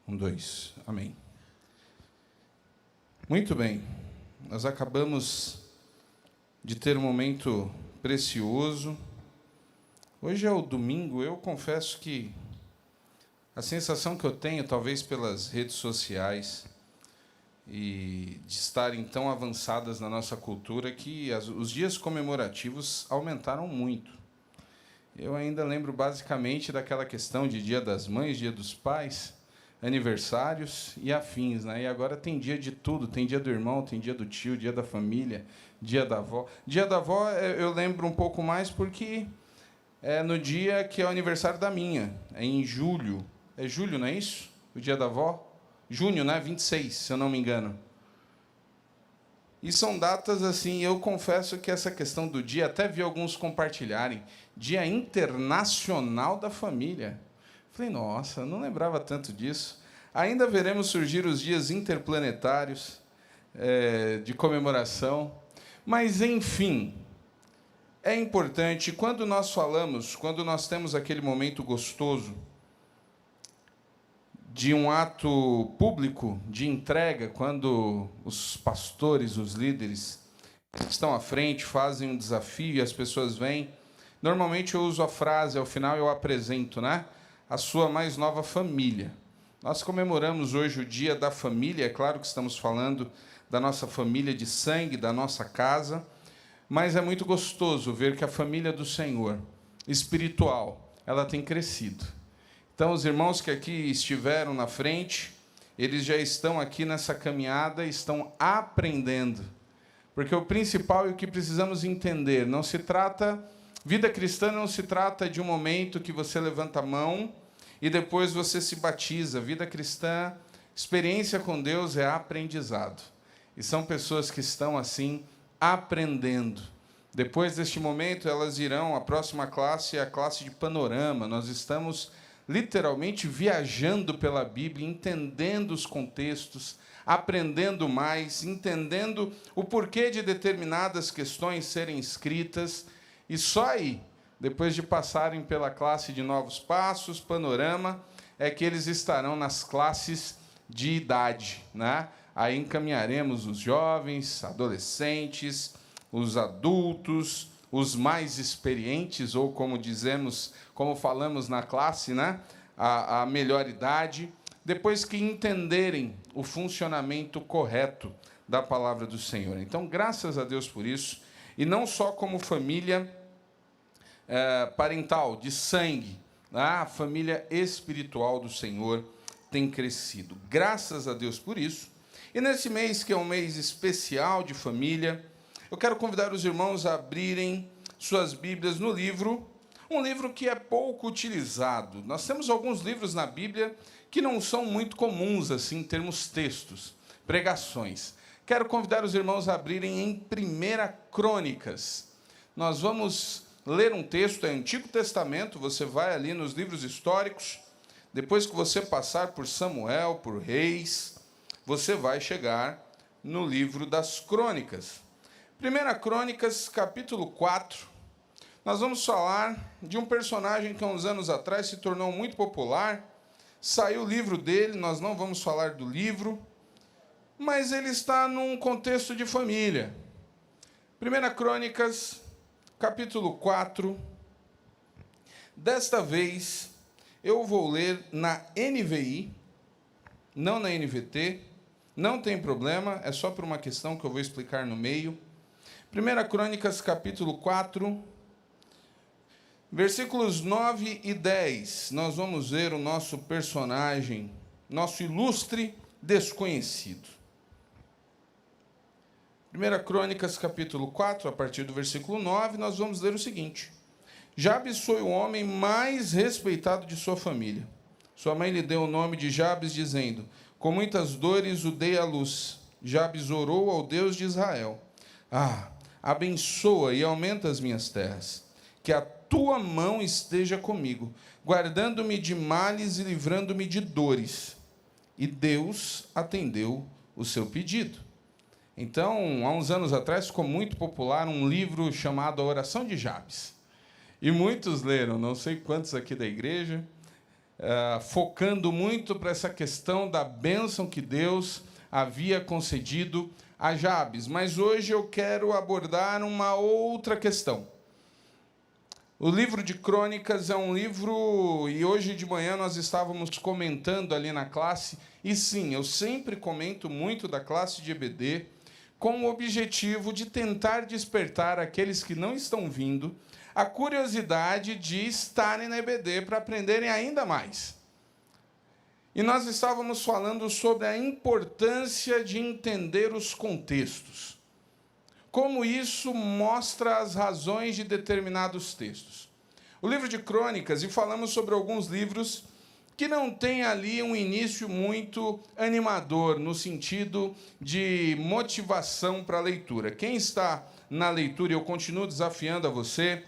Dois. Amém. Muito bem. Nós acabamos de ter um momento precioso. Hoje é o domingo. Eu confesso que a sensação que eu tenho, talvez pelas redes sociais, e de estarem tão avançadas na nossa cultura, que os dias comemorativos aumentaram muito. Eu ainda lembro basicamente daquela questão de Dia das Mães, Dia dos Pais, aniversários e afins, né? E agora tem dia de tudo, tem dia do irmão, tem dia do tio, dia da família, dia da avó. Dia da avó eu lembro um pouco mais porque é no dia que é o aniversário da minha, é em julho. É julho, não é isso? O dia da avó? Junho, né? 26, se eu não me engano. E são datas assim, eu confesso que essa questão do dia, até vi alguns compartilharem, Dia Internacional da Família. Falei, nossa, não lembrava tanto disso. Ainda veremos surgir os dias interplanetários de comemoração. Mas, enfim, é importante, quando nós temos aquele momento gostoso de um ato público de entrega, quando os pastores, os líderes estão à frente, fazem um desafio e as pessoas vêm. Normalmente eu uso a frase, ao final eu apresento, né? A sua mais nova família. Nós comemoramos hoje o Dia da Família, é claro que estamos falando da nossa família de sangue, da nossa casa, mas é muito gostoso ver que a família do Senhor, espiritual, ela tem crescido. Então, os irmãos que aqui estiveram na frente, eles já estão aqui nessa caminhada, estão aprendendo. Porque o principal e o que precisamos entender, vida cristã não se trata de um momento que você levanta a mão e depois você se batiza. Vida cristã, experiência com Deus é aprendizado. E são pessoas que estão, assim, aprendendo. Depois deste momento, elas irão, a próxima classe é a classe de panorama. Nós estamos literalmente viajando pela Bíblia, entendendo os contextos, aprendendo mais, entendendo o porquê de determinadas questões serem escritas, e só aí, depois de passarem pela classe de Novos Passos, Panorama, é que eles estarão nas classes de idade, né? Aí encaminharemos os jovens, adolescentes, os adultos, os mais experientes, ou como falamos na classe, né? A melhor idade, depois que entenderem o funcionamento correto da palavra do Senhor. Então, graças a Deus por isso, e não só como família parental, de sangue, né? A família espiritual do Senhor tem crescido. Graças a Deus por isso. E nesse mês, que é um mês especial de família, eu quero convidar os irmãos a abrirem suas Bíblias no livro, um livro que é pouco utilizado. Nós temos alguns livros na Bíblia que não são muito comuns, assim, em termos textos, pregações. Quero convidar os irmãos a abrirem em 1 Crônicas. Nós vamos ler um texto, é Antigo Testamento, você vai ali nos livros históricos, depois que você passar por Samuel, por Reis, você vai chegar no livro das Crônicas. 1 Crônicas, capítulo 4, nós vamos falar de um personagem que há uns anos atrás se tornou muito popular, saiu o livro dele, nós não vamos falar do livro, mas ele está num contexto de família. 1 Crônicas, capítulo 4, desta vez eu vou ler na NVI, não na NVT, não tem problema, é só por uma questão que eu vou explicar no meio. 1 Crônicas, capítulo 4, versículos 9 e 10, nós vamos ver o nosso personagem, nosso ilustre desconhecido. 1 Crônicas, capítulo 4, a partir do versículo 9, nós vamos ler o seguinte: Jabes foi o homem mais respeitado de sua família. Sua mãe lhe deu o nome de Jabes, dizendo: com muitas dores o dei à luz. Jabes orou ao Deus de Israel: abençoa e aumenta as minhas terras, que a tua mão esteja comigo, guardando-me de males e livrando-me de dores. E Deus atendeu o seu pedido. Então, há uns anos atrás, ficou muito popular um livro chamado A Oração de Jabes. E muitos leram, não sei quantos aqui da igreja, focando muito para essa questão da bênção que Deus havia concedido a Jabes. Mas hoje eu quero abordar uma outra questão. O livro de Crônicas é um livro, e hoje de manhã nós estávamos comentando ali na classe, e sim, eu sempre comento muito da classe de EBD, com o objetivo de tentar despertar aqueles que não estão vindo a curiosidade de estarem na EBD para aprenderem ainda mais. E nós estávamos falando sobre a importância de entender os contextos. Como isso mostra as razões de determinados textos. O livro de Crônicas, e falamos sobre alguns livros que não têm ali um início muito animador, no sentido de motivação para a leitura. Quem está na leitura, eu continuo desafiando a você,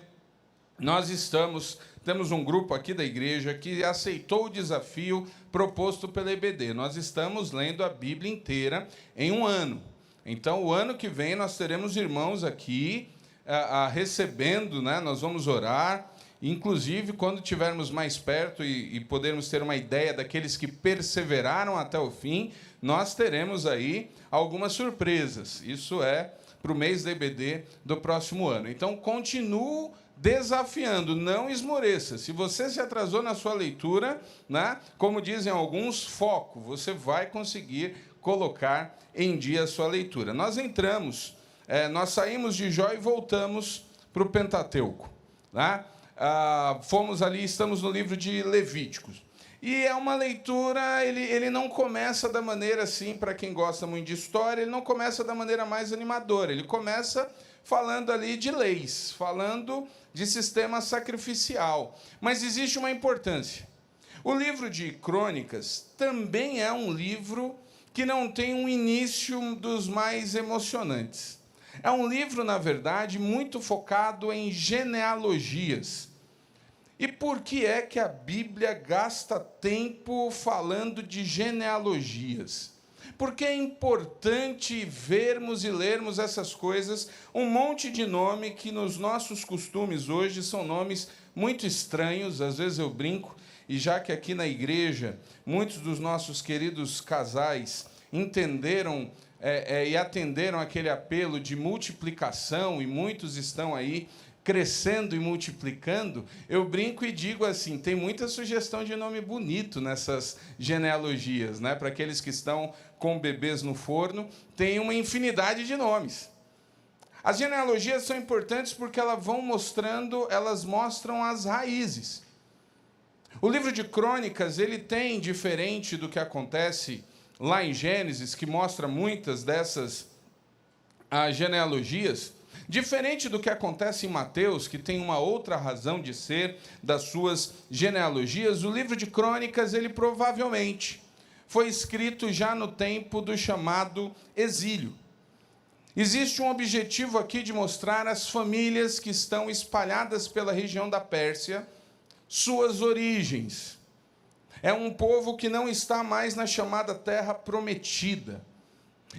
temos um grupo aqui da igreja que aceitou o desafio proposto pela EBD. Nós estamos lendo a Bíblia inteira em um ano. Então, o ano que vem, nós teremos irmãos aqui recebendo, né? Nós vamos orar. Inclusive, quando estivermos mais perto e podermos ter uma ideia daqueles que perseveraram até o fim, nós teremos aí algumas surpresas. Isso é para o mês da EBD do próximo ano. Então, continuo desafiando, não esmoreça. Se você se atrasou na sua leitura, né, como dizem alguns, foco, você vai conseguir colocar em dia a sua leitura. Nós saímos de Jó e voltamos para o Pentateuco. Né? Fomos ali, estamos no livro de Levíticos. E é uma leitura, ele não começa da maneira assim, para quem gosta muito de história, ele não começa da maneira mais animadora, ele começa falando ali de leis, falando de sistema sacrificial. Mas existe uma importância. O livro de Crônicas também é um livro que não tem um início dos mais emocionantes. É um livro, na verdade, muito focado em genealogias. E por que é que a Bíblia gasta tempo falando de genealogias? Porque é importante vermos e lermos essas coisas, um monte de nome que nos nossos costumes hoje são nomes muito estranhos, às vezes eu brinco, e já que aqui na igreja muitos dos nossos queridos casais entenderam e atenderam aquele apelo de multiplicação, e muitos estão aí crescendo e multiplicando, eu brinco e digo assim, tem muita sugestão de nome bonito nessas genealogias, né? Para aqueles que estão com bebês no forno, tem uma infinidade de nomes. As genealogias são importantes porque elas mostram as raízes. O livro de Crônicas, ele tem, diferente do que acontece lá em Gênesis, que mostra muitas dessas genealogias, diferente do que acontece em Mateus, que tem uma outra razão de ser das suas genealogias, o livro de Crônicas, ele provavelmente foi escrito já no tempo do chamado exílio. Existe um objetivo aqui de mostrar as famílias que estão espalhadas pela região da Pérsia, suas origens. É um povo que não está mais na chamada Terra Prometida.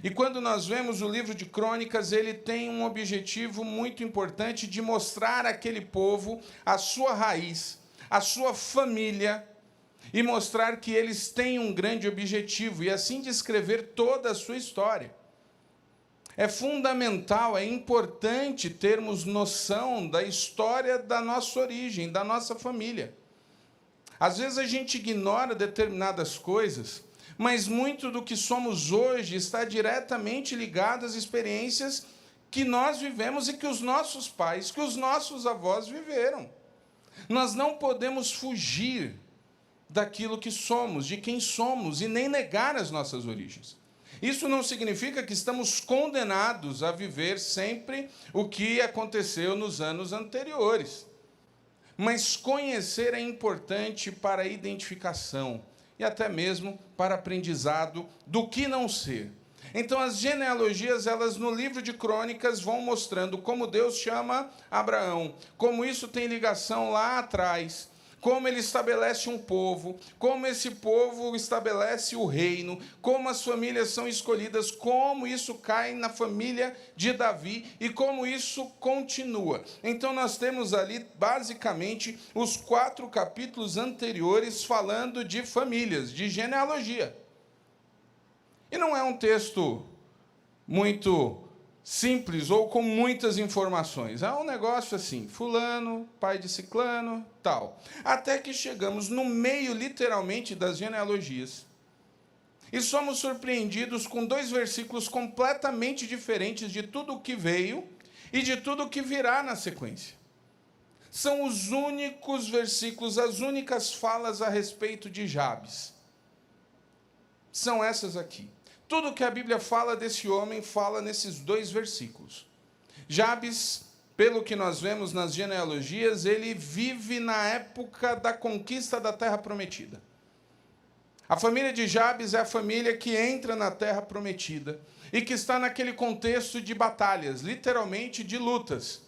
E quando nós vemos o livro de Crônicas, ele tem um objetivo muito importante de mostrar àquele povo a sua raiz, a sua família, e mostrar que eles têm um grande objetivo, e assim descrever toda a sua história. É fundamental, é importante termos noção da história da nossa origem, da nossa família. Às vezes a gente ignora determinadas coisas, mas muito do que somos hoje está diretamente ligado às experiências que nós vivemos e que os nossos pais, que os nossos avós viveram. Nós não podemos fugir daquilo que somos, de quem somos, e nem negar as nossas origens. Isso não significa que estamos condenados a viver sempre o que aconteceu nos anos anteriores. Mas conhecer é importante para a identificação e até mesmo para aprendizado do que não ser. Então, as genealogias, elas no livro de Crônicas vão mostrando como Deus chama Abraão, como isso tem ligação lá atrás, como ele estabelece um povo, como esse povo estabelece o reino, como as famílias são escolhidas, como isso cai na família de Davi e como isso continua. Então nós temos ali basicamente os 4 capítulos anteriores falando de famílias, de genealogia. E não é um texto muito simples ou com muitas informações. É um negócio assim, fulano, pai de ciclano, tal. Até que chegamos no meio, literalmente, das genealogias. E somos surpreendidos com 2 versículos completamente diferentes de tudo o que veio e de tudo o que virá na sequência. São os únicos versículos, as únicas falas a respeito de Jabes. São essas aqui. Tudo que a Bíblia fala desse homem, fala nesses 2 versículos. Jabes, pelo que nós vemos nas genealogias, ele vive na época da conquista da Terra Prometida. A família de Jabes é a família que entra na Terra Prometida e que está naquele contexto de batalhas, literalmente de lutas,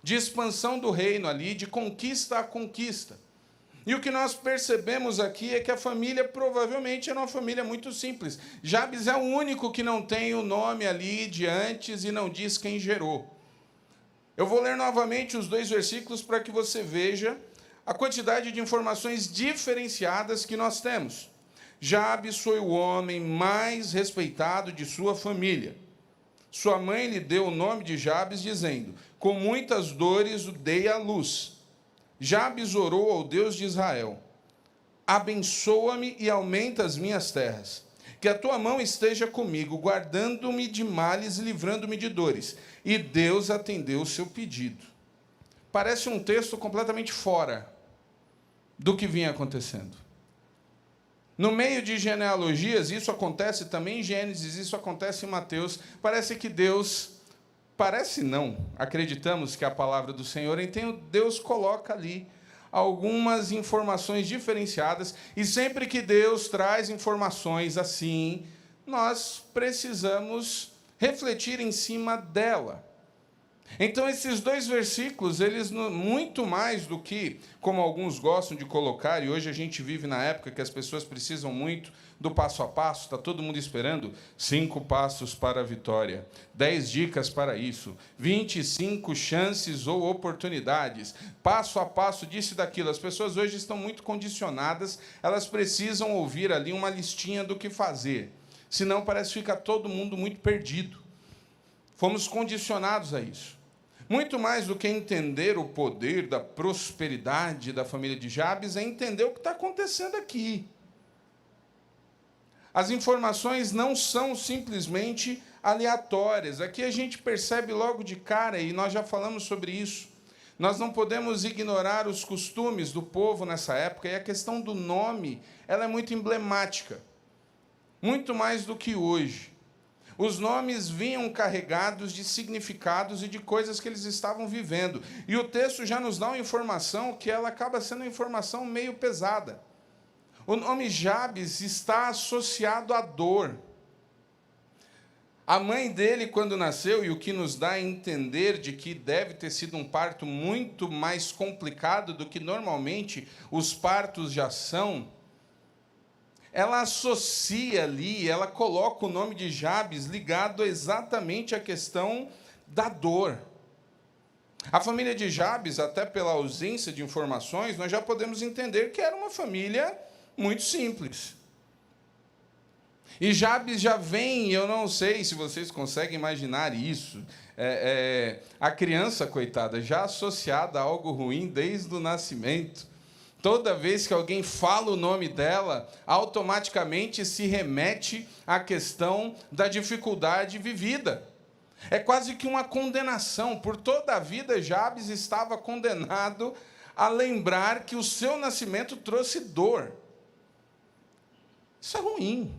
de expansão do reino ali, de conquista a conquista. E o que nós percebemos aqui é que a família provavelmente era uma família muito simples. Jabes é o único que não tem o nome ali de antes e não diz quem gerou. Eu vou ler novamente os 2 versículos para que você veja a quantidade de informações diferenciadas que nós temos. Jabes foi o homem mais respeitado de sua família. Sua mãe lhe deu o nome de Jabes, dizendo: com muitas dores o dei à luz. Jabes orou ao Deus de Israel: abençoa-me e aumenta as minhas terras. Que a tua mão esteja comigo, guardando-me de males e livrando-me de dores. E Deus atendeu o seu pedido. Parece um texto completamente fora do que vinha acontecendo. No meio de genealogias, isso acontece também em Gênesis, isso acontece em Mateus. Parece que Deus... Parece não, acreditamos que a palavra do Senhor, então Deus coloca ali algumas informações diferenciadas, e sempre que Deus traz informações assim, nós precisamos refletir em cima dela. Então, esses 2 versículos, eles, muito mais do que, como alguns gostam de colocar, e hoje a gente vive na época que as pessoas precisam muito do passo a passo, está todo mundo esperando 5 passos para a vitória, 10 dicas para isso, 25 chances ou oportunidades, passo a passo disso e daquilo. As pessoas hoje estão muito condicionadas, elas precisam ouvir ali uma listinha do que fazer, senão parece que fica todo mundo muito perdido. Fomos condicionados a isso. Muito mais do que entender o poder da prosperidade da família de Jabes, é entender o que está acontecendo aqui. As informações não são simplesmente aleatórias. Aqui a gente percebe logo de cara, e nós já falamos sobre isso, nós não podemos ignorar os costumes do povo nessa época, e a questão do nome, ela é muito emblemática, muito mais do que hoje. Os nomes vinham carregados de significados e de coisas que eles estavam vivendo. E o texto já nos dá uma informação que ela acaba sendo uma informação meio pesada. O nome Jabes está associado à dor. A mãe dele, quando nasceu, e o que nos dá a entender de que deve ter sido um parto muito mais complicado do que normalmente os partos já são, ela associa ali, ela coloca o nome de Jabes ligado exatamente à questão da dor. A família de Jabes, até pela ausência de informações, nós já podemos entender que era uma família muito simples. E Jabes já vem, eu não sei se vocês conseguem imaginar isso, a criança, coitada, já associada a algo ruim desde o nascimento. Toda vez que alguém fala o nome dela, automaticamente se remete à questão da dificuldade vivida. É quase que uma condenação. Por toda a vida, Jabes estava condenado a lembrar que o seu nascimento trouxe dor. Isso é ruim.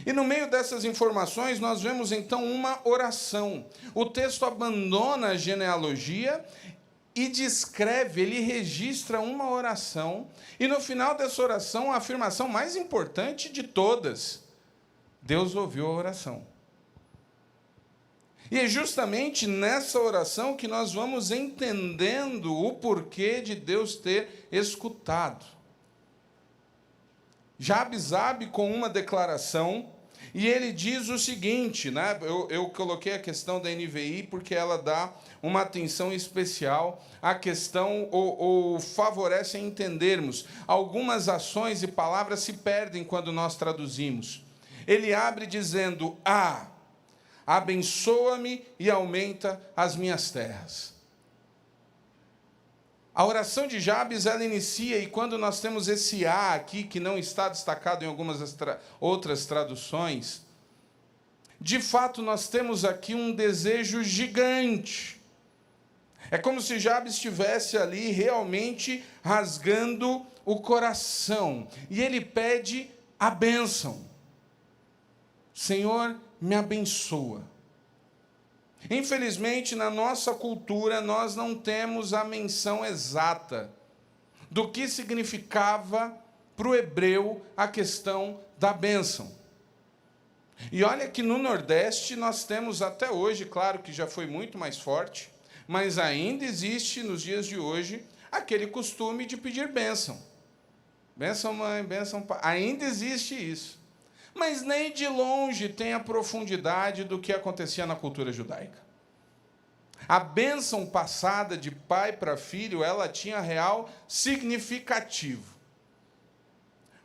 E no meio dessas informações, nós vemos então uma oração. O texto abandona a genealogia e descreve, ele registra uma oração, e no final dessa oração, a afirmação mais importante de todas: Deus ouviu a oração. E é justamente nessa oração que nós vamos entendendo o porquê de Deus ter escutado. Jabes abre com uma declaração, e ele diz o seguinte, né? Eu coloquei a questão da NVI porque ela dá uma atenção especial à questão, ou favorece a entendermos. Algumas ações e palavras se perdem quando nós traduzimos. Ele abre dizendo: abençoa-me e aumenta as minhas terras. A oração de Jabes, ela inicia, e quando nós temos esse aqui, que não está destacado em algumas outras traduções, de fato nós temos aqui um desejo gigante. É como se Jabes estivesse ali realmente rasgando o coração, e ele pede a bênção. Senhor, me abençoa. Infelizmente, na nossa cultura, nós não temos a menção exata do que significava para o hebreu a questão da bênção. E olha que no Nordeste nós temos até hoje, claro que já foi muito mais forte, mas ainda existe nos dias de hoje aquele costume de pedir bênção. Bênção mãe, bênção pai, ainda existe isso. Mas nem de longe tem a profundidade do que acontecia na cultura judaica. A bênção passada de pai para filho, ela tinha real significativo.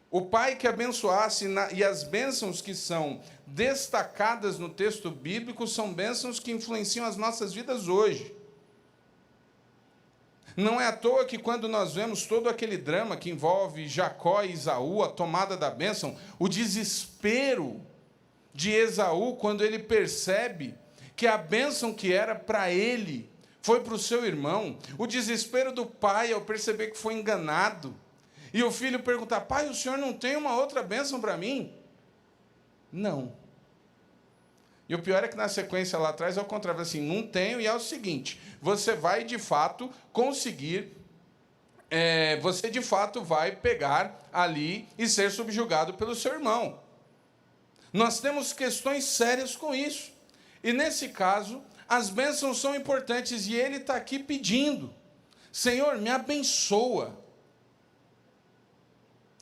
O pai que abençoasse, e as bênçãos que são destacadas no texto bíblico, são bênçãos que influenciam as nossas vidas hoje. Não é à toa que quando nós vemos todo aquele drama que envolve Jacó e Esaú, a tomada da bênção, o desespero de Esaú quando ele percebe que a bênção que era para ele foi para o seu irmão, o desespero do pai ao perceber que foi enganado, e o filho perguntar: pai, o senhor não tem uma outra bênção para mim? Não. E o pior é que na sequência lá atrás é o contrário, assim, não tenho, e é o seguinte: você vai de fato conseguir, você de fato vai pegar ali e ser subjugado pelo seu irmão. Nós temos questões sérias com isso. E nesse caso, as bênçãos são importantes, e ele está aqui pedindo: Senhor, me abençoa.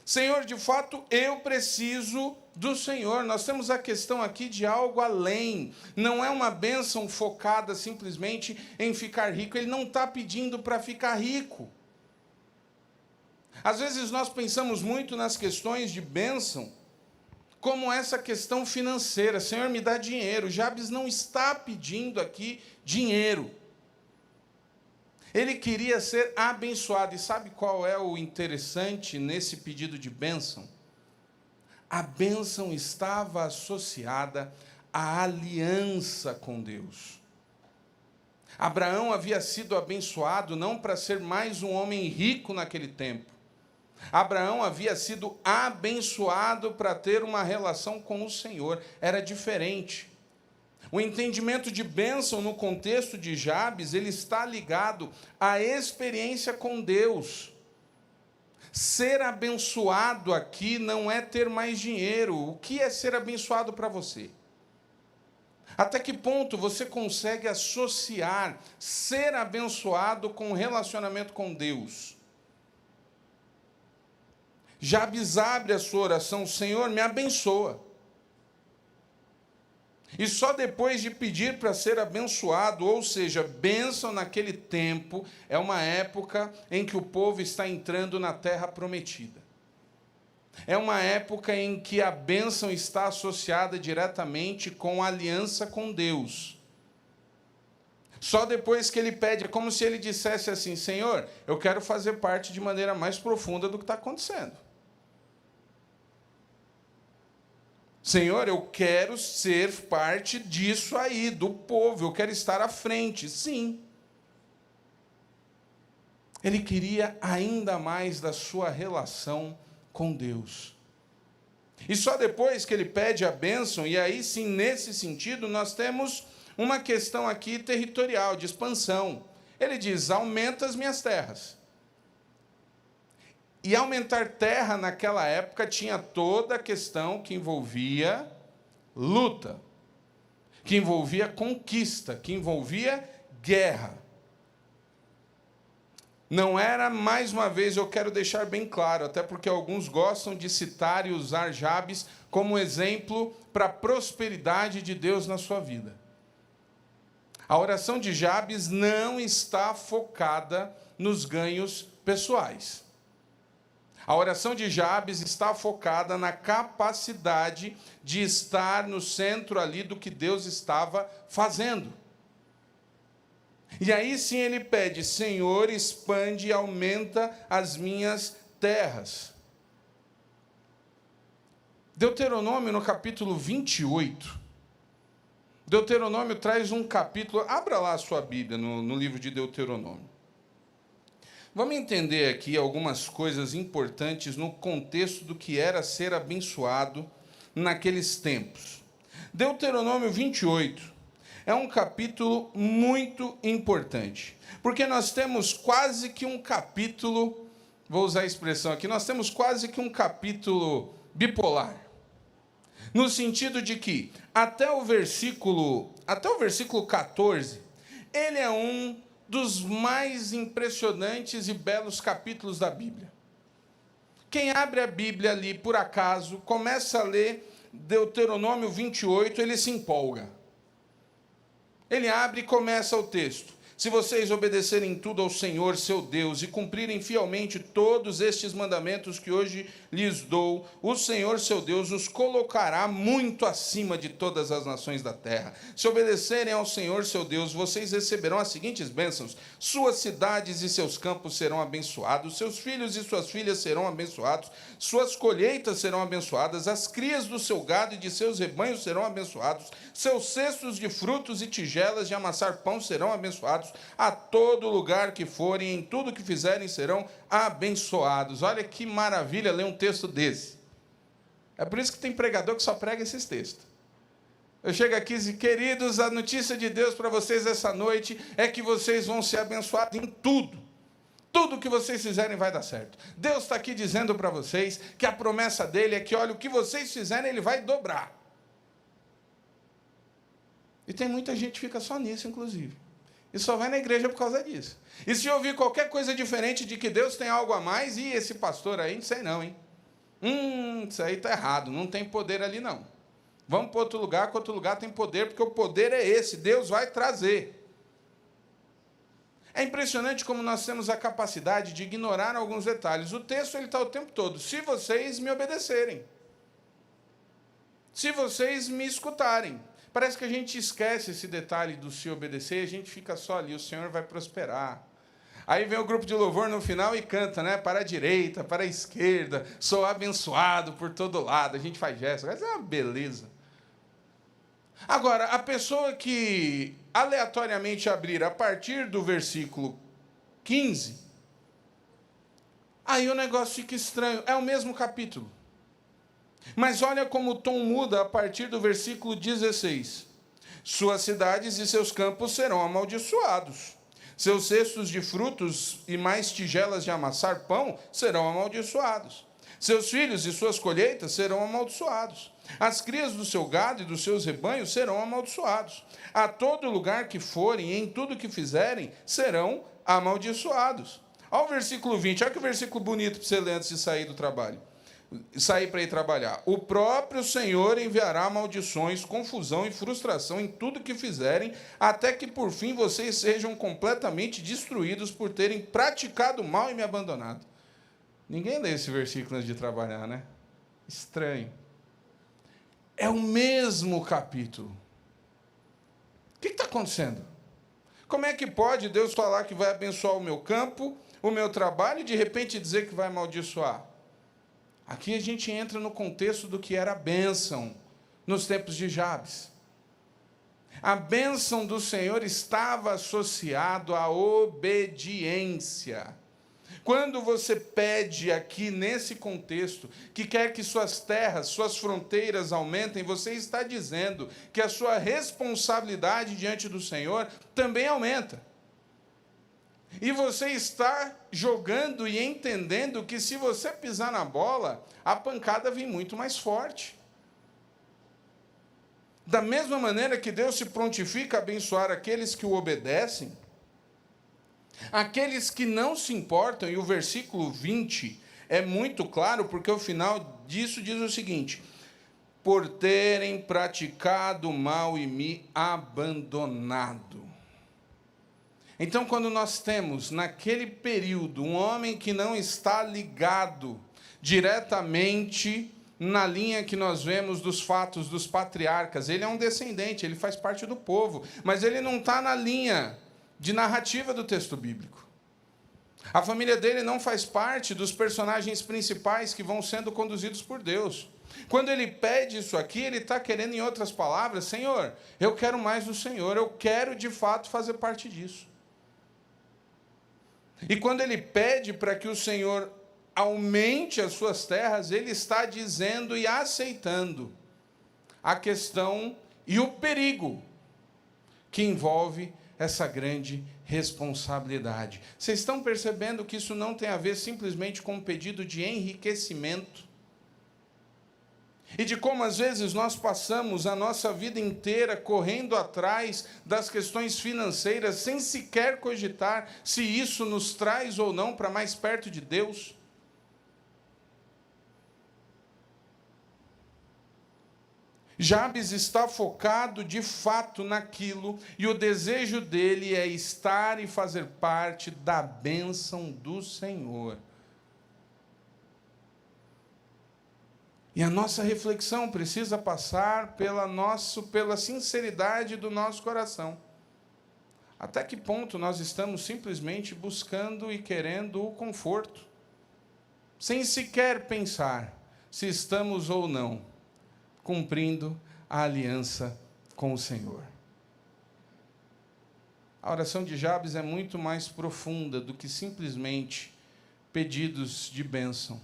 Senhor, de fato, eu preciso do Senhor. Nós temos a questão aqui de algo além. Não é uma bênção focada simplesmente em ficar rico. Ele não está pedindo para ficar rico. Às vezes nós pensamos muito nas questões de bênção como essa questão financeira. Senhor, me dá dinheiro. Jabes não está pedindo aqui dinheiro. Ele queria ser abençoado. E sabe qual é o interessante nesse pedido de bênção? A bênção estava associada à aliança com Deus. Abraão havia sido abençoado não para ser mais um homem rico naquele tempo. Abraão havia sido abençoado para ter uma relação com o Senhor. Era diferente. O entendimento de bênção no contexto de Jabes, ele está ligado à experiência com Deus. Ser abençoado aqui não é ter mais dinheiro. O que é ser abençoado para você? Até que ponto você consegue associar ser abençoado com o relacionamento com Deus? Jabes abre a sua oração: Senhor, me abençoa. E só depois de pedir para ser abençoado, ou seja, bênção naquele tempo, é uma época em que o povo está entrando na terra prometida. É uma época em que a bênção está associada diretamente com a aliança com Deus. Só depois que ele pede, é como se ele dissesse assim: Senhor, eu quero fazer parte de maneira mais profunda do que está acontecendo. Senhor, eu quero ser parte disso aí, do povo, eu quero estar à frente. Sim. Ele queria ainda mais da sua relação com Deus. E só depois que ele pede a bênção, e aí sim, nesse sentido, nós temos uma questão aqui territorial, de expansão. Ele diz: aumenta as minhas terras. E aumentar terra naquela época tinha toda a questão que envolvia luta. que envolvia conquista, que envolvia guerra. Não era, mais uma vez, eu quero deixar bem claro, até porque alguns gostam de citar e usar Jabes como exemplo para a prosperidade de Deus na sua vida. A oração de Jabes não está focada nos ganhos pessoais. A oração de Jabes está focada na capacidade de estar no centro ali do que Deus estava fazendo. E aí sim ele pede: Senhor, expande e aumenta as minhas terras. Deuteronômio, no capítulo 28, Deuteronômio traz um capítulo, abra lá a sua Bíblia no livro de Deuteronômio. Vamos entender aqui algumas coisas importantes no contexto do que era ser abençoado naqueles tempos. Deuteronômio 28 é um capítulo muito importante, porque nós temos quase que um capítulo, vou usar a expressão aqui, nós temos quase que um capítulo bipolar, no sentido de que até o versículo 14, ele é um dos mais impressionantes e belos capítulos da Bíblia. Quem abre a Bíblia ali, por acaso, começa a ler Deuteronômio 28, ele se empolga. Ele abre e começa o texto: se vocês obedecerem tudo ao Senhor, seu Deus, e cumprirem fielmente todos estes mandamentos que hoje lhes dou, o Senhor, seu Deus, os colocará muito acima de todas as nações da terra. Se obedecerem ao Senhor, seu Deus, vocês receberão as seguintes bênçãos: suas cidades e seus campos serão abençoados, seus filhos e suas filhas serão abençoados, suas colheitas serão abençoadas, as crias do seu gado e de seus rebanhos serão abençoados, seus cestos de frutos e tigelas de amassar pão serão abençoados, a todo lugar que forem, em tudo que fizerem, serão abençoados. Olha que maravilha ler um texto desse. É por isso que tem pregador que só prega esses textos. Eu chego aqui e digo: queridos, a notícia de Deus para vocês essa noite é que vocês vão ser abençoados em tudo. Tudo que vocês fizerem vai dar certo. Deus está aqui dizendo para vocês que a promessa dele é que, olha, o que vocês fizerem, ele vai dobrar. E tem muita gente que fica só nisso, inclusive. E só vai na igreja por causa disso. E se ouvir qualquer coisa diferente de que Deus tem algo a mais, e esse pastor aí, não sei não, hein? Isso aí está errado, não tem poder ali não. Vamos para outro lugar, que outro lugar tem poder, porque o poder é esse, Deus vai trazer. É impressionante como nós temos a capacidade de ignorar alguns detalhes. O texto está o tempo todo: se vocês me obedecerem, se vocês me escutarem. Parece que a gente esquece esse detalhe do se obedecer, e a gente fica só ali: o Senhor vai prosperar. Aí vem o grupo de louvor no final e canta, né? Para a direita, para a esquerda, sou abençoado por todo lado. A gente faz gesto, mas é uma beleza. Agora, a pessoa que aleatoriamente abrir a partir do versículo 15, aí o negócio fica estranho. É o mesmo capítulo. Mas olha como o tom muda a partir do versículo 16. Suas cidades e seus campos serão amaldiçoados. Seus cestos de frutos e mais tigelas de amassar pão serão amaldiçoados. Seus filhos e suas colheitas serão amaldiçoados. As crias do seu gado e dos seus rebanhos serão amaldiçoados. A todo lugar que forem e em tudo que fizerem serão amaldiçoados. Olha o versículo 20, olha que versículo bonito para você ler antes de sair do trabalho. Sair para ir trabalhar. O próprio Senhor enviará maldições, confusão e frustração em tudo que fizerem, até que por fim vocês sejam completamente destruídos por terem praticado o mal e me abandonado. Ninguém lê esse versículo antes de trabalhar, né? Estranho. É o mesmo capítulo. O que está acontecendo? Como é que pode Deus falar que vai abençoar o meu campo, o meu trabalho, e de repente dizer que vai amaldiçoar? Aqui a gente entra no contexto do que era a bênção nos tempos de Jabes. A bênção do Senhor estava associada à obediência. Quando você pede aqui, nesse contexto, que quer que suas terras, suas fronteiras aumentem, você está dizendo que a sua responsabilidade diante do Senhor também aumenta. E você está jogando e entendendo que se você pisar na bola, a pancada vem muito mais forte. Da mesma maneira que Deus se prontifica a abençoar aqueles que o obedecem, aqueles que não se importam, e o versículo 20 é muito claro, porque o final disso diz o seguinte: por terem praticado o mal e me abandonado. Então, quando nós temos, naquele período, um homem que não está ligado diretamente na linha que nós vemos dos fatos dos patriarcas, ele é um descendente, ele faz parte do povo, mas ele não está na linha de narrativa do texto bíblico. A família dele não faz parte dos personagens principais que vão sendo conduzidos por Deus. Quando ele pede isso aqui, ele está querendo, em outras palavras, Senhor, eu quero mais do Senhor, eu quero de fato fazer parte disso. E quando ele pede para que o Senhor aumente as suas terras, ele está dizendo e aceitando a questão e o perigo que envolve essa grande responsabilidade. Vocês estão percebendo que isso não tem a ver simplesmente com um pedido de enriquecimento? E de como às vezes nós passamos a nossa vida inteira correndo atrás das questões financeiras, sem sequer cogitar se isso nos traz ou não para mais perto de Deus? Jabes está focado de fato naquilo, e o desejo dele é estar e fazer parte da bênção do Senhor. E a nossa reflexão precisa passar pela sinceridade do nosso coração. Até que ponto nós estamos simplesmente buscando e querendo o conforto, sem sequer pensar se estamos ou não cumprindo a aliança com o Senhor? A oração de Jabes é muito mais profunda do que simplesmente pedidos de bênção.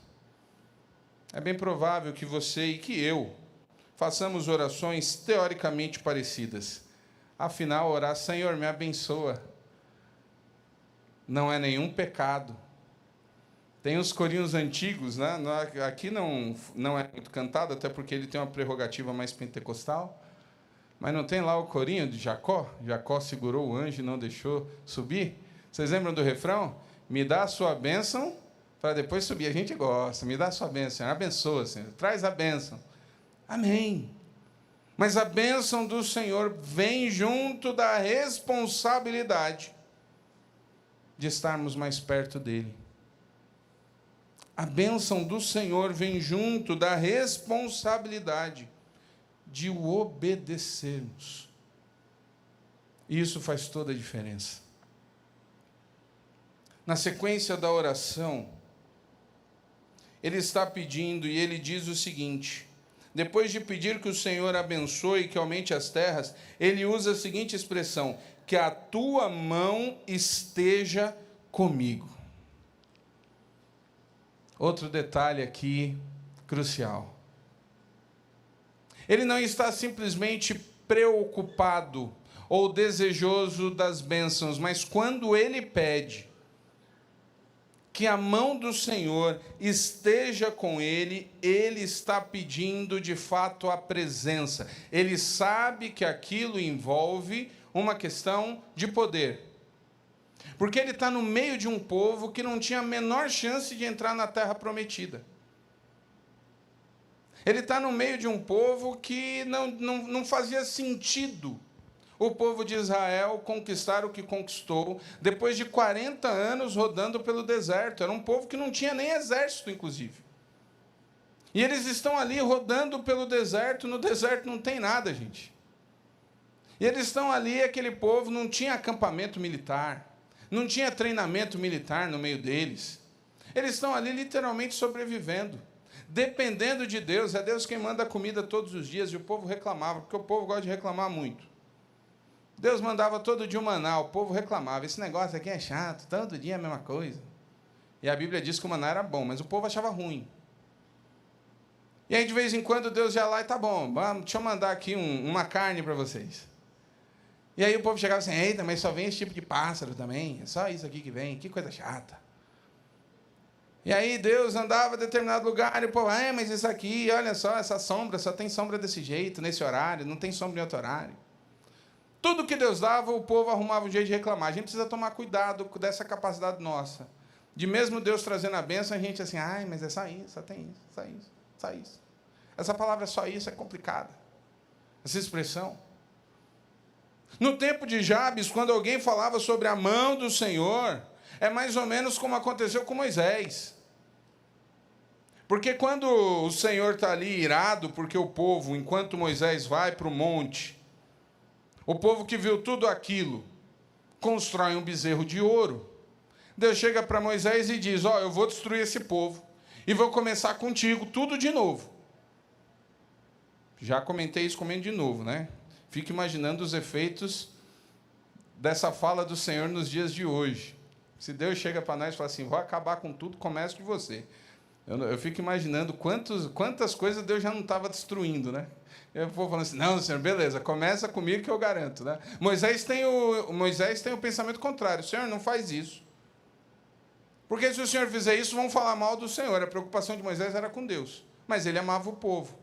É bem provável que você e que eu façamos orações teoricamente parecidas. Afinal, orar, Senhor, me abençoa, não é nenhum pecado. Tem os corinhos antigos, né? Aqui não é muito cantado, até porque ele tem uma prerrogativa mais pentecostal. Mas não tem lá o corinho de Jacó? Jacó segurou o anjo e não deixou subir. Vocês lembram do refrão? Me dá a sua bênção para depois subir. A gente gosta. Me dá a sua bênção, Senhor. Abençoa, Senhor. Traz a bênção. Amém. Mas a bênção do Senhor vem junto da responsabilidade de estarmos mais perto dele. A bênção do Senhor vem junto da responsabilidade de o obedecermos. E isso faz toda a diferença. Na sequência da oração, ele está pedindo, e ele diz o seguinte: depois de pedir que o Senhor abençoe e que aumente as terras, ele usa a seguinte expressão: que a tua mão esteja comigo. Outro detalhe aqui crucial. Ele não está simplesmente preocupado ou desejoso das bênçãos, mas quando ele pede que a mão do Senhor esteja com ele, ele está pedindo de fato a presença. Ele sabe que aquilo envolve uma questão de poder. Porque ele está no meio de um povo que não tinha a menor chance de entrar na terra prometida. Ele está no meio de um povo que não fazia sentido o povo de Israel conquistar o que conquistou, depois de 40 anos rodando pelo deserto. Era um povo que não tinha nem exército, inclusive. E eles estão ali rodando pelo deserto, no deserto não tem nada, gente. E eles estão ali, aquele povo não tinha acampamento militar, não tinha treinamento militar no meio deles. Eles estão ali literalmente sobrevivendo, dependendo de Deus. É Deus quem manda a comida todos os dias, e o povo reclamava, porque o povo gosta de reclamar muito. Deus mandava todo dia o maná, o povo reclamava: esse negócio aqui é chato, todo dia é a mesma coisa. E a Bíblia diz que o maná era bom, mas o povo achava ruim. E aí, de vez em quando, Deus ia lá e: tá bom, deixa eu mandar aqui uma carne para vocês. E aí o povo chegava assim: eita, mas só vem esse tipo de pássaro também, é só isso aqui que vem, que coisa chata. E aí Deus andava em determinado lugar e o povo, mas isso aqui, olha só, essa sombra, só tem sombra desse jeito, nesse horário, não tem sombra em outro horário. Tudo que Deus dava, o povo arrumava um jeito de reclamar. A gente precisa tomar cuidado dessa capacidade nossa. De mesmo Deus trazendo a bênção, a gente assim, mas é só isso, só tem isso, só isso, só isso. Essa palavra só isso é complicada. Essa expressão. No tempo de Jabes, quando alguém falava sobre a mão do Senhor, é mais ou menos como aconteceu com Moisés. Porque quando o Senhor está ali irado, porque o povo, enquanto Moisés vai para o monte, o povo que viu tudo aquilo, constrói um bezerro de ouro. Deus chega para Moisés e diz, eu vou destruir esse povo, e vou começar contigo tudo de novo. Já comentei isso comendo de novo, né? Fico imaginando os efeitos dessa fala do Senhor nos dias de hoje. Se Deus chega para nós e fala assim, vou acabar com tudo, começo de você. Eu fico imaginando quantas coisas Deus já não estava destruindo, né? Eu vou falando assim, não, Senhor, beleza, começa comigo que eu garanto, né? Moisés tem o pensamento contrário. Senhor, não faz isso. Porque se o Senhor fizer isso, vão falar mal do Senhor. A preocupação de Moisés era com Deus. Mas ele amava o povo.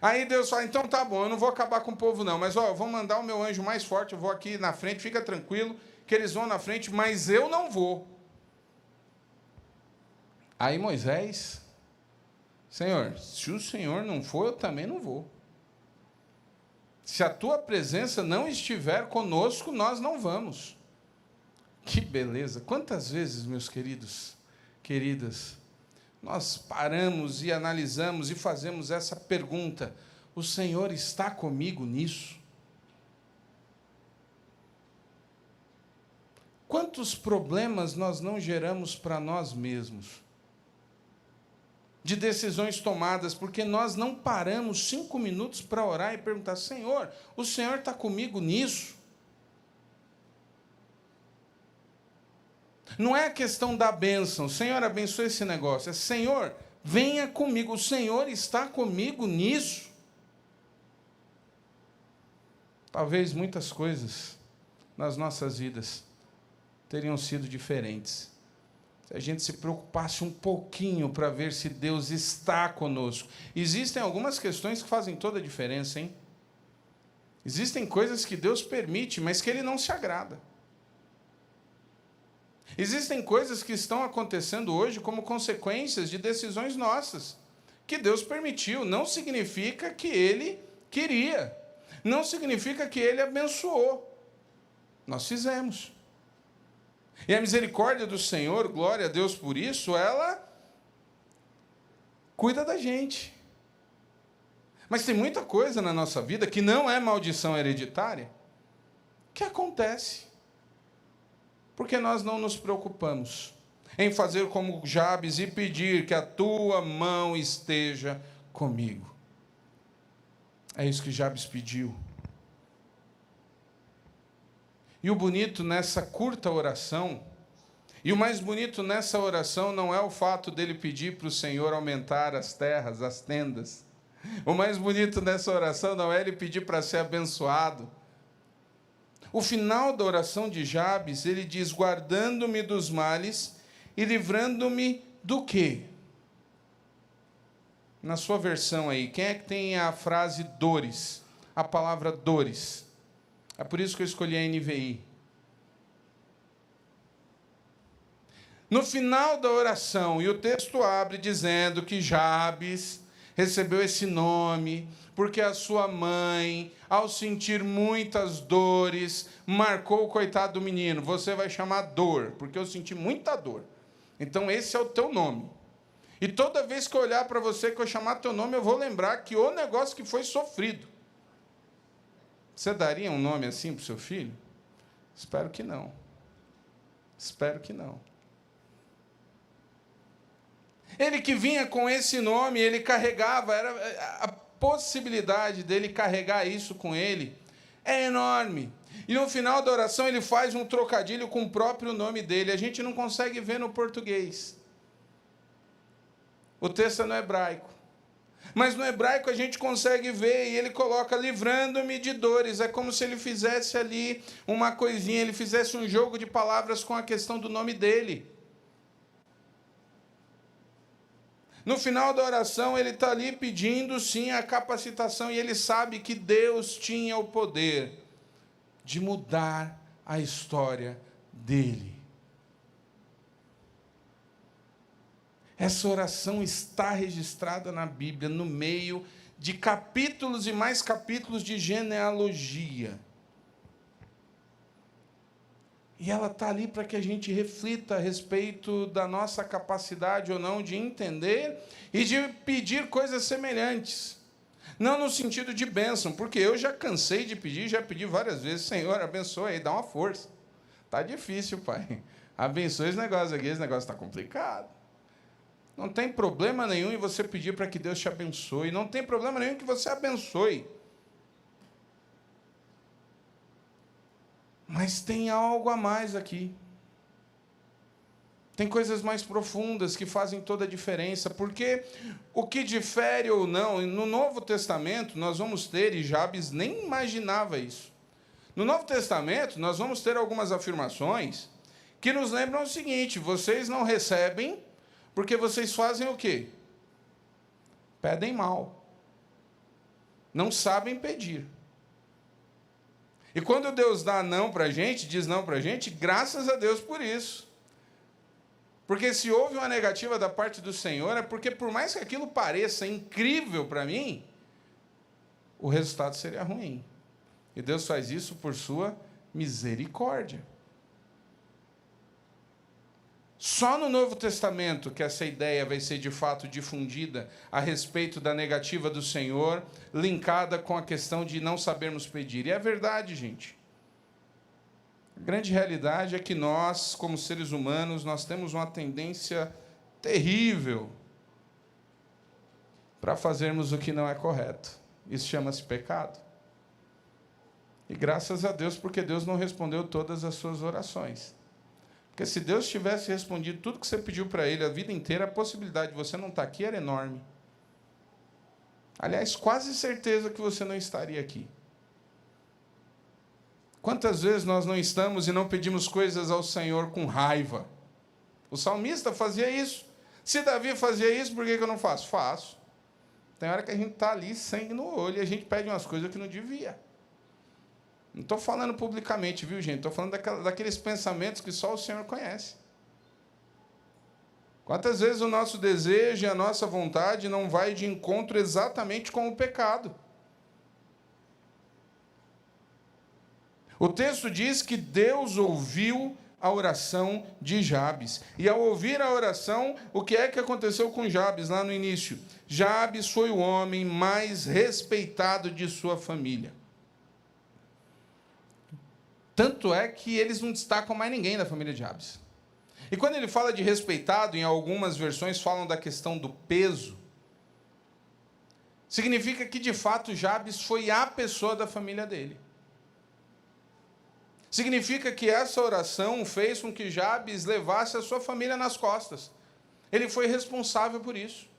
Aí Deus fala, então tá bom, eu não vou acabar com o povo não, mas eu vou mandar o meu anjo mais forte, eu vou aqui na frente, fica tranquilo, que eles vão na frente, mas eu não vou. Aí Moisés, Senhor, se o Senhor não for, eu também não vou. Se a tua presença não estiver conosco, nós não vamos. Que beleza! Quantas vezes, meus queridos, queridas, nós paramos e analisamos e fazemos essa pergunta, o Senhor está comigo nisso? Quantos problemas nós não geramos para nós mesmos? De decisões tomadas, porque nós não paramos 5 minutos para orar e perguntar, Senhor, o Senhor está comigo nisso? Não é a questão da bênção, Senhor, abençoe esse negócio. É, Senhor, venha comigo, o Senhor está comigo nisso. Talvez muitas coisas nas nossas vidas teriam sido diferentes. Se a gente se preocupasse um pouquinho para ver se Deus está conosco. Existem algumas questões que fazem toda a diferença, hein? Existem coisas que Deus permite, mas que Ele não se agrada. Existem coisas que estão acontecendo hoje como consequências de decisões nossas, que Deus permitiu. Não significa que Ele queria. Não significa que Ele abençoou. Nós fizemos. E a misericórdia do Senhor, glória a Deus por isso, ela cuida da gente. Mas tem muita coisa na nossa vida que não é maldição hereditária, que acontece. Porque nós não nos preocupamos em fazer como Jabes e pedir que a tua mão esteja comigo. É isso que Jabes pediu. E o bonito nessa curta oração, e o mais bonito nessa oração não é o fato dele pedir para o Senhor aumentar as terras, as tendas. O mais bonito nessa oração não é ele pedir para ser abençoado. O final da oração de Jabes, ele diz, guardando-me dos males e livrando-me do quê? Na sua versão aí, quem é que tem a frase dores? A palavra dores. É por isso que eu escolhi a NVI. No final da oração, e o texto abre dizendo que Jabes recebeu esse nome porque a sua mãe, ao sentir muitas dores, marcou o coitado do menino. Você vai chamar dor, porque eu senti muita dor. Então esse é o teu nome. E toda vez que eu olhar para você, que eu chamar teu nome, eu vou lembrar que o negócio que foi sofrido. Você daria um nome assim para o seu filho? Espero que não. Espero que não. Ele que vinha com esse nome, ele carregava, era a possibilidade dele carregar isso com ele é enorme. E no final da oração ele faz um trocadilho com o próprio nome dele. A gente não consegue ver no português. O texto é no hebraico. Mas no hebraico a gente consegue ver, e ele coloca livrando-me de dores. É como se ele fizesse ali uma coisinha, ele fizesse um jogo de palavras com a questão do nome dele. No final da oração, ele está ali pedindo, sim, a capacitação, e ele sabe que Deus tinha o poder de mudar a história dele. Essa oração está registrada na Bíblia, no meio de capítulos e mais capítulos de genealogia. E ela está ali para que a gente reflita a respeito da nossa capacidade ou não de entender e de pedir coisas semelhantes. Não no sentido de bênção, porque eu já cansei de pedir, já pedi várias vezes, Senhor, abençoa aí, dá uma força. Está difícil, Pai. Abençoa esse negócio aqui, esse negócio está complicado. Não tem problema nenhum em você pedir para que Deus te abençoe. Não tem problema nenhum em que você abençoe. Mas tem algo a mais aqui. Tem coisas mais profundas que fazem toda a diferença, porque o que difere ou não, no Novo Testamento nós vamos ter, e Jabes nem imaginava isso, no Novo Testamento nós vamos ter algumas afirmações que nos lembram o seguinte: vocês não recebem porque vocês fazem o quê? Pedem mal. Não sabem pedir. E quando Deus dá não para a gente, diz não para a gente, graças a Deus por isso. Porque se houve uma negativa da parte do Senhor, é porque por mais que aquilo pareça incrível para mim, o resultado seria ruim. E Deus faz isso por sua misericórdia. Só no Novo Testamento que essa ideia vai ser de fato difundida a respeito da negativa do Senhor, linkada com a questão de não sabermos pedir. E é verdade, gente. A grande realidade é que nós, como seres humanos, nós temos uma tendência terrível para fazermos o que não é correto. Isso chama-se pecado. E graças a Deus, porque Deus não respondeu todas as suas orações. Porque se Deus tivesse respondido tudo que você pediu para Ele a vida inteira, a possibilidade de você não estar aqui era enorme. Aliás, quase certeza que você não estaria aqui. Quantas vezes nós não estamos e não pedimos coisas ao Senhor com raiva? O salmista fazia isso. Se Davi fazia isso, por que eu não faço? Faço. Tem hora que a gente está ali, sangue no olho, e a gente pede umas coisas que não devia. Não estou falando publicamente, viu, gente? Estou falando daqueles pensamentos que só o Senhor conhece. Quantas vezes o nosso desejo e a nossa vontade não vai de encontro exatamente com o pecado? O texto diz que Deus ouviu a oração de Jabes. E ao ouvir a oração, o que é que aconteceu com Jabes lá no início? Jabes foi o homem mais respeitado de sua família. Tanto é que eles não destacam mais ninguém da família de Jabes. E quando ele fala de respeitado, em algumas versões falam da questão do peso, significa que, de fato, Jabes foi a pessoa da família dele. Significa que essa oração fez com que Jabes levasse a sua família nas costas. Ele foi responsável por isso.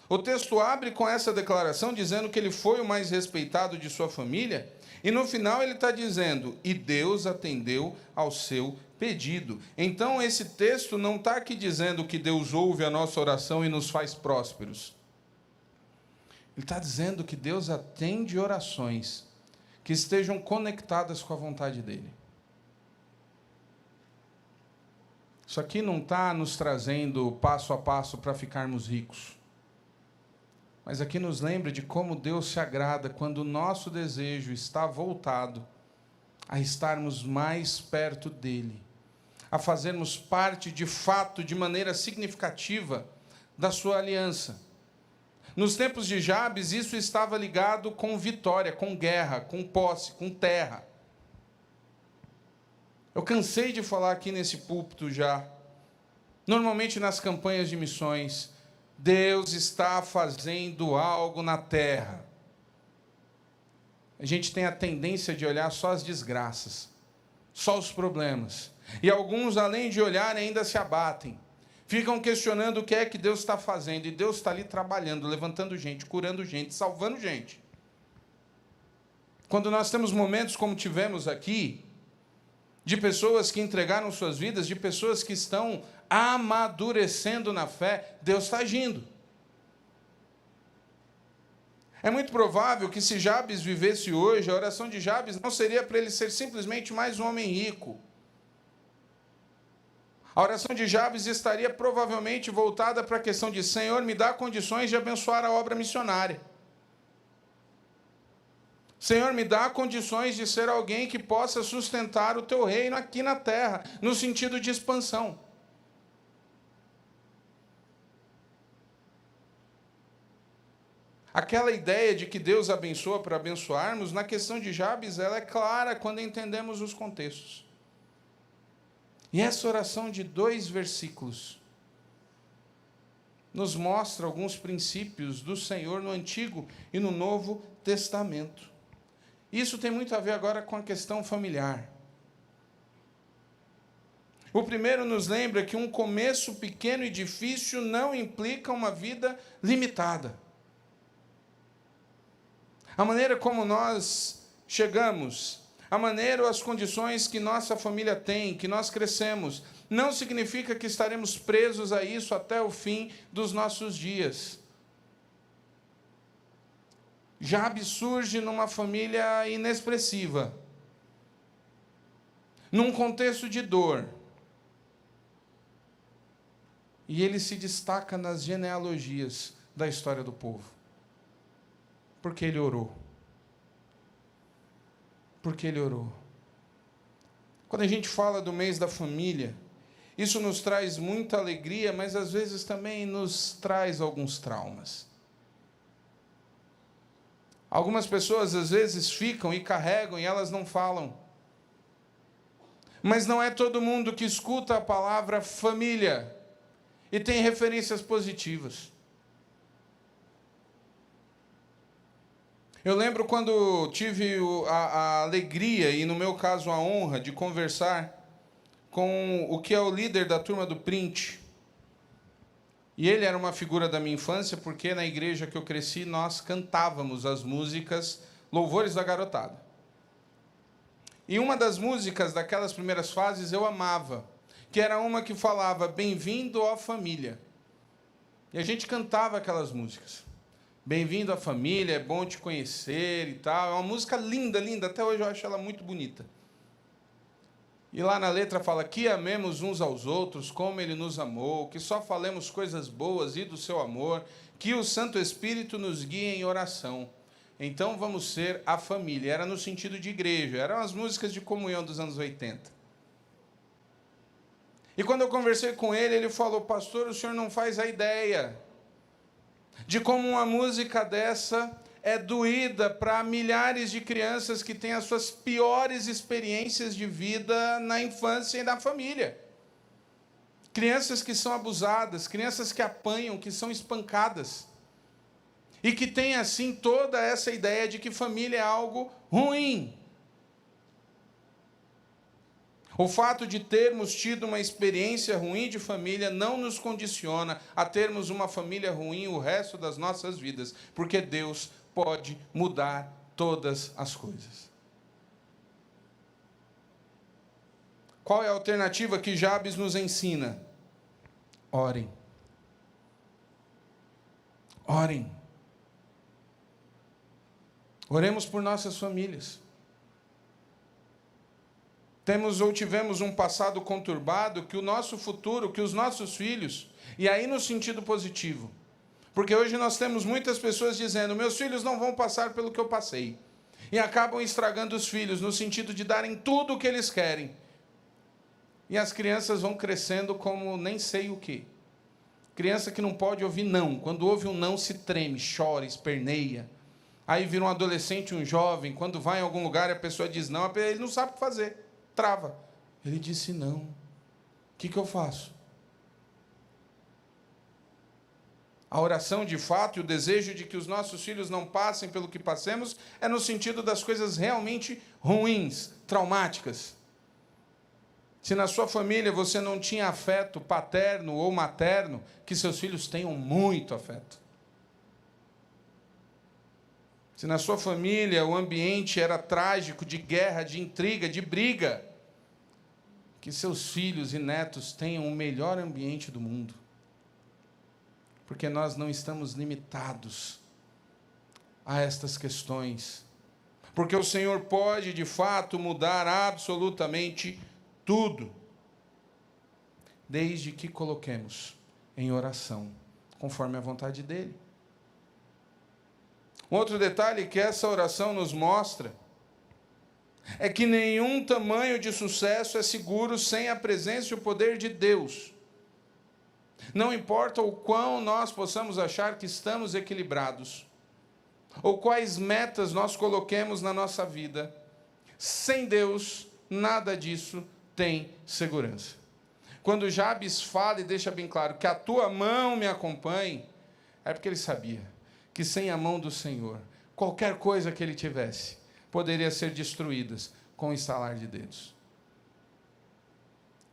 O texto abre com essa declaração, dizendo que ele foi o mais respeitado de sua família, e no final ele está dizendo, e Deus atendeu ao seu pedido. Então esse texto não está aqui dizendo que Deus ouve a nossa oração e nos faz prósperos. Ele está dizendo que Deus atende orações que estejam conectadas com a vontade dele. Isso aqui não está nos trazendo passo a passo para ficarmos ricos. Mas aqui nos lembra de como Deus se agrada quando o nosso desejo está voltado a estarmos mais perto dele, a fazermos parte, de fato, de maneira significativa, da sua aliança. Nos tempos de Jabes, isso estava ligado com vitória, com guerra, com posse, com terra. Eu cansei de falar aqui nesse púlpito já, normalmente nas campanhas de missões, Deus está fazendo algo na terra. A gente tem a tendência de olhar só as desgraças, só os problemas. E alguns, além de olhar, ainda se abatem. Ficam questionando o que é que Deus está fazendo. E Deus está ali trabalhando, levantando gente, curando gente, salvando gente. Quando nós temos momentos como tivemos aqui, de pessoas que entregaram suas vidas, de pessoas que estão amadurecendo na fé, Deus está agindo. É muito provável que se Jabes vivesse hoje, a oração de Jabes não seria para ele ser simplesmente mais um homem rico. A oração de Jabes estaria provavelmente voltada para a questão de: Senhor, me dá condições de abençoar a obra missionária. Senhor, me dá condições de ser alguém que possa sustentar o teu reino aqui na terra, no sentido de expansão. Aquela ideia de que Deus abençoa para abençoarmos, na questão de Jabes, ela é clara quando entendemos os contextos. E essa oração de 2 versículos nos mostra alguns princípios do Senhor no Antigo e no Novo Testamento. Isso tem muito a ver agora com a questão familiar. O primeiro nos lembra que um começo pequeno e difícil não implica uma vida limitada. A maneira como nós chegamos, a maneira ou as condições que nossa família tem, que nós crescemos, não significa que estaremos presos a isso até o fim dos nossos dias. Jabes surge numa família inexpressiva, num contexto de dor. E ele se destaca nas genealogias da história do povo. Porque ele orou. Porque ele orou. Quando a gente fala do mês da família, isso nos traz muita alegria, mas às vezes também nos traz alguns traumas. Algumas pessoas às vezes ficam e carregam e elas não falam. Mas não é todo mundo que escuta a palavra família e tem referências positivas. Eu lembro quando tive a alegria e, no meu caso, a honra de conversar com o que é o líder da turma do Print. E ele era uma figura da minha infância, porque na igreja que eu cresci, nós cantávamos as músicas Louvores da Garotada. E uma das músicas daquelas primeiras fases eu amava, que era uma que falava Bem-vindo à família. E a gente cantava aquelas músicas. Bem-vindo à família, é bom te conhecer e tal. É uma música linda, linda. Até hoje eu acho ela muito bonita. E lá na letra fala que amemos uns aos outros como Ele nos amou, que só falemos coisas boas e do seu amor, que o Santo Espírito nos guie em oração. Então vamos ser a família. Era no sentido de igreja. Eram as músicas de comunhão dos anos 80. E quando eu conversei com ele, ele falou: pastor, o senhor não faz a ideia de como uma música dessa é doída para milhares de crianças que têm as suas piores experiências de vida na infância e na família. Crianças que são abusadas, crianças que apanham, que são espancadas. E que têm, assim, toda essa ideia de que família é algo ruim. O fato de termos tido uma experiência ruim de família não nos condiciona a termos uma família ruim o resto das nossas vidas, porque Deus pode mudar todas as coisas. Qual é a alternativa que Jabes nos ensina? Orem. Orem. Oremos por nossas famílias. Temos ou tivemos um passado conturbado, que o nosso futuro, que os nossos filhos, e aí no sentido positivo, porque hoje nós temos muitas pessoas dizendo: meus filhos não vão passar pelo que eu passei, e acabam estragando os filhos, no sentido de darem tudo o que eles querem, e as crianças vão crescendo como nem sei o que. Criança que não pode ouvir não, quando ouve um não se treme, chora, esperneia, aí vira um adolescente, um jovem, quando vai em algum lugar e a pessoa diz não, ele não sabe o que fazer. Trava. Ele disse não. O que eu faço? A oração de fato e o desejo de que os nossos filhos não passem pelo que passemos é no sentido das coisas realmente ruins, traumáticas. Se na sua família você não tinha afeto paterno ou materno, que seus filhos tenham muito afeto. Se na sua família o ambiente era trágico, de guerra, de intriga, de briga, que seus filhos e netos tenham o melhor ambiente do mundo, porque nós não estamos limitados a estas questões, porque o Senhor pode, de fato, mudar absolutamente tudo, desde que coloquemos em oração, conforme a vontade dEle. Um outro detalhe que essa oração nos mostra é que nenhum tamanho de sucesso é seguro sem a presença e o poder de Deus. Não importa o quão nós possamos achar que estamos equilibrados, ou quais metas nós coloquemos na nossa vida, sem Deus, nada disso tem segurança. Quando Jabes fala e deixa bem claro que a tua mão me acompanhe, é porque ele sabia que sem a mão do Senhor, qualquer coisa que ele tivesse, poderia ser destruída com o estalar de dedos.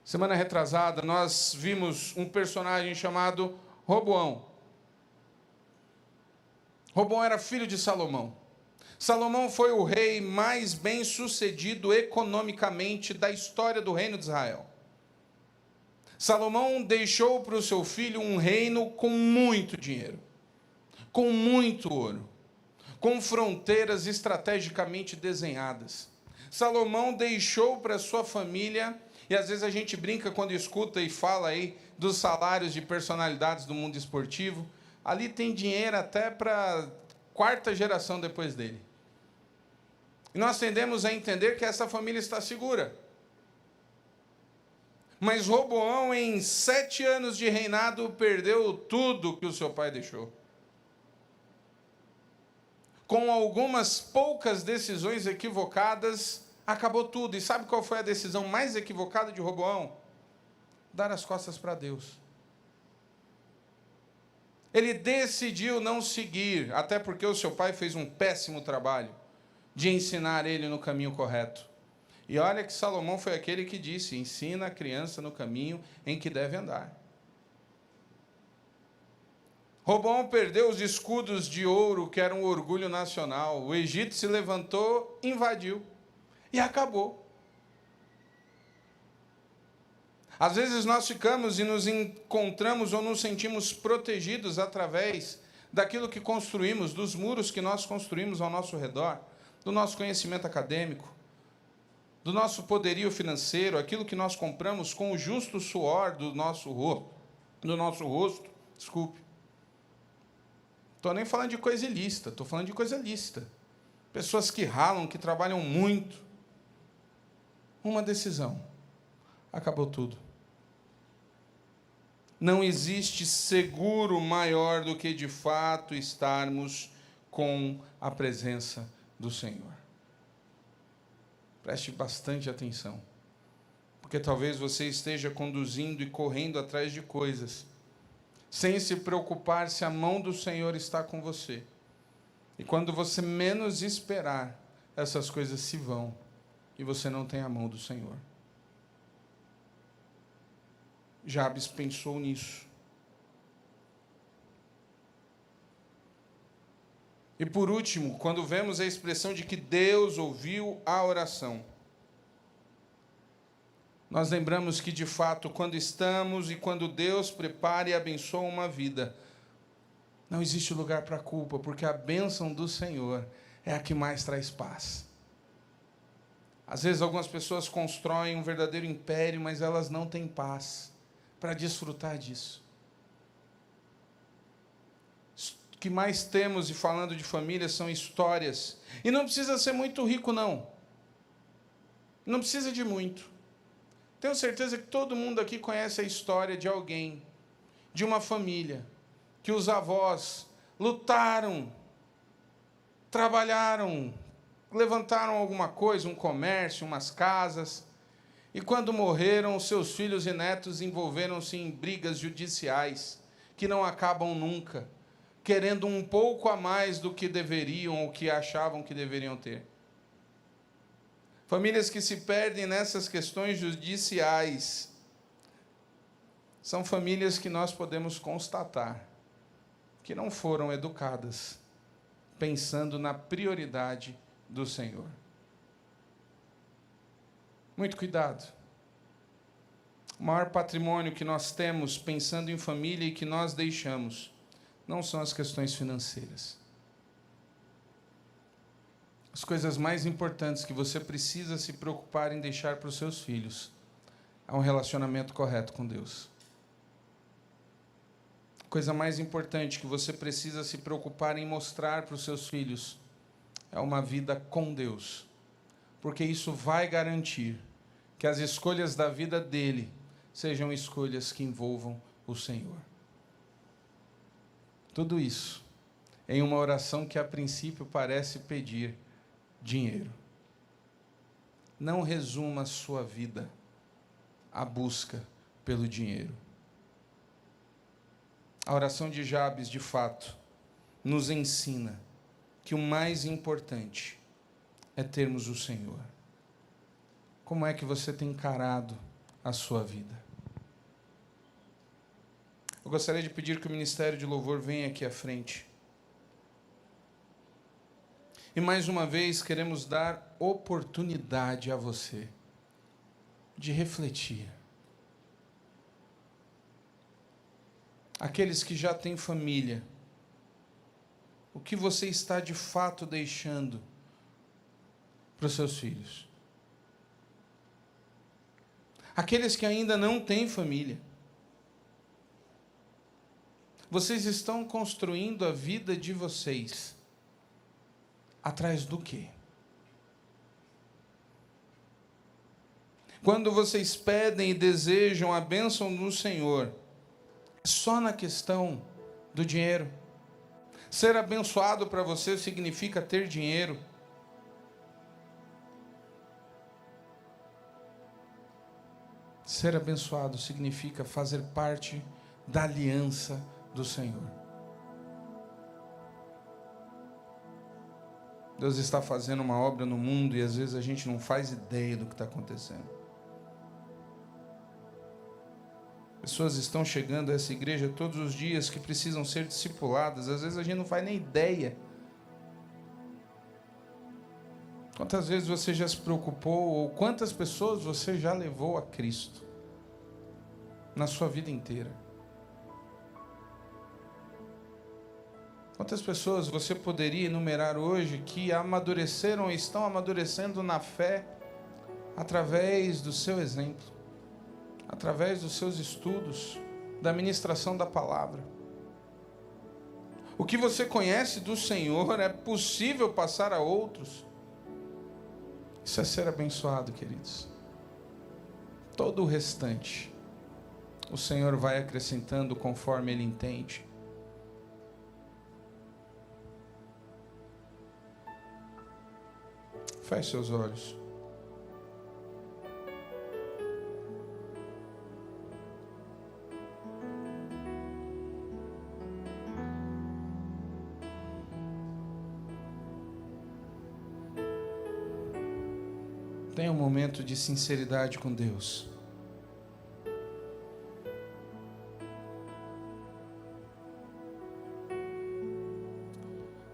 Semana retrasada, nós vimos um personagem chamado Roboão. Roboão era filho de Salomão. Salomão foi o rei mais bem-sucedido economicamente da história do reino de Israel. Salomão deixou para o seu filho um reino com muito dinheiro, com muito ouro, com fronteiras estrategicamente desenhadas. Salomão deixou para sua família, e às vezes a gente brinca quando escuta e fala aí dos salários de personalidades do mundo esportivo, ali tem dinheiro até para a quarta geração depois dele. E nós tendemos a entender que essa família está segura. Mas Roboão, em 7 anos de reinado, perdeu tudo que o seu pai deixou. Com algumas poucas decisões equivocadas, acabou tudo. E sabe qual foi a decisão mais equivocada de Roboão? Dar as costas para Deus. Ele decidiu não seguir, até porque o seu pai fez um péssimo trabalho de ensinar ele no caminho correto. E olha que Salomão foi aquele que disse: ensina a criança no caminho em que deve andar. Roboão perdeu os escudos de ouro, que eram um orgulho nacional. O Egito se levantou, invadiu e acabou. Às vezes nós ficamos e nos encontramos ou nos sentimos protegidos através daquilo que construímos, dos muros que nós construímos ao nosso redor, do nosso conhecimento acadêmico, do nosso poderio financeiro, aquilo que nós compramos com o justo suor do nosso rosto. Desculpe. Estou nem falando de coisa ilícita, estou falando de coisa lícita. Pessoas que ralam, que trabalham muito. Uma decisão. Acabou tudo. Não existe seguro maior do que, de fato, estarmos com a presença do Senhor. Preste bastante atenção, porque talvez você esteja conduzindo e correndo atrás de coisas, sem se preocupar se a mão do Senhor está com você. E quando você menos esperar, essas coisas se vão, e você não tem a mão do Senhor. Jabes pensou nisso. E por último, quando vemos a expressão de que Deus ouviu a oração, nós lembramos que, de fato, quando estamos e quando Deus prepara e abençoa uma vida, não existe lugar para culpa, porque a bênção do Senhor é a que mais traz paz. Às vezes algumas pessoas constroem um verdadeiro império, mas elas não têm paz para desfrutar disso. O que mais temos, e falando de família, são histórias. E não precisa ser muito rico, não. Não precisa de muito. Tenho certeza que todo mundo aqui conhece a história de alguém, de uma família, que os avós lutaram, trabalharam, levantaram alguma coisa, um comércio, umas casas, e quando morreram, seus filhos e netos envolveram-se em brigas judiciais, que não acabam nunca, querendo um pouco a mais do que deveriam ou que achavam que deveriam ter. Famílias que se perdem nessas questões judiciais são famílias que nós podemos constatar que não foram educadas pensando na prioridade do Senhor. Muito cuidado. O maior patrimônio que nós temos, pensando em família e que nós deixamos, não são as questões financeiras. As coisas mais importantes que você precisa se preocupar em deixar para os seus filhos é um relacionamento correto com Deus. A coisa mais importante que você precisa se preocupar em mostrar para os seus filhos é uma vida com Deus, porque isso vai garantir que as escolhas da vida dele sejam escolhas que envolvam o Senhor. Tudo isso em uma oração que a princípio parece pedir dinheiro. Não resuma a sua vida à busca pelo dinheiro. A oração de Jabes, de fato, nos ensina que o mais importante é termos o Senhor. Como é que você tem encarado a sua vida? Eu gostaria de pedir que o Ministério de Louvor venha aqui à frente. E mais uma vez queremos dar oportunidade a você de refletir. Aqueles que já têm família, o que você está de fato deixando para os seus filhos? Aqueles que ainda não têm família, vocês estão construindo a vida de vocês atrás do quê? Quando vocês pedem e desejam a bênção do Senhor, é só na questão do dinheiro? Ser abençoado para você significa ter dinheiro? Ser abençoado significa fazer parte da aliança do Senhor. Deus está fazendo uma obra no mundo e às vezes a gente não faz ideia do que está acontecendo. Pessoas estão chegando a essa igreja todos os dias que precisam ser discipuladas. Às vezes a gente não faz nem ideia. Quantas vezes você já se preocupou ou quantas pessoas você já levou a Cristo na sua vida inteira? Quantas pessoas você poderia enumerar hoje que amadureceram ou estão amadurecendo na fé através do seu exemplo, através dos seus estudos, da ministração da palavra? O que você conhece do Senhor é possível passar a outros. Isso é ser abençoado, queridos. Todo o restante, o Senhor vai acrescentando conforme Ele entende. Feche seus olhos. Tenha um momento de sinceridade com Deus.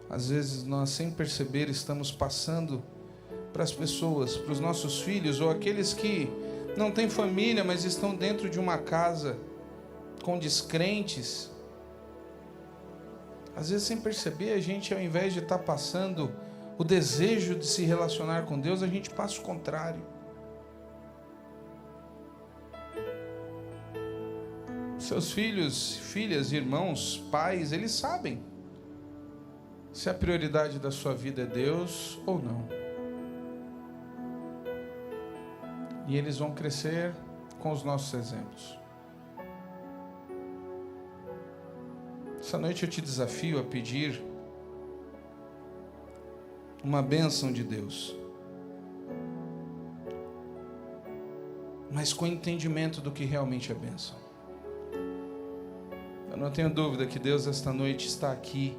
Às vezes nós, sem perceber, estamos passando para as pessoas, para os nossos filhos, ou aqueles que não têm família, mas estão dentro de uma casa com descrentes. Às vezes, sem perceber, a gente, ao invés de estar passando o desejo de se relacionar com Deus, a gente passa o contrário. Seus filhos, filhas, irmãos, pais, eles sabem se a prioridade da sua vida é Deus ou não. E eles vão crescer com os nossos exemplos. Essa noite eu te desafio a pedir uma bênção de Deus, mas com entendimento do que realmente é bênção. Eu não tenho dúvida que Deus esta noite está aqui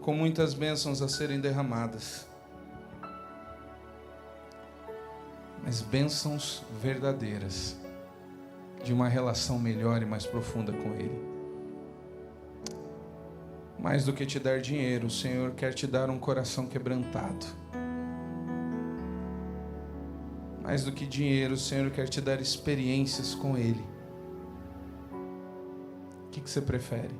com muitas bênçãos a serem derramadas, mas bênçãos verdadeiras, de uma relação melhor e mais profunda com Ele. Mais do que te dar dinheiro, o Senhor quer te dar um coração quebrantado. Mais do que dinheiro, o Senhor quer te dar experiências com Ele. O que você prefere?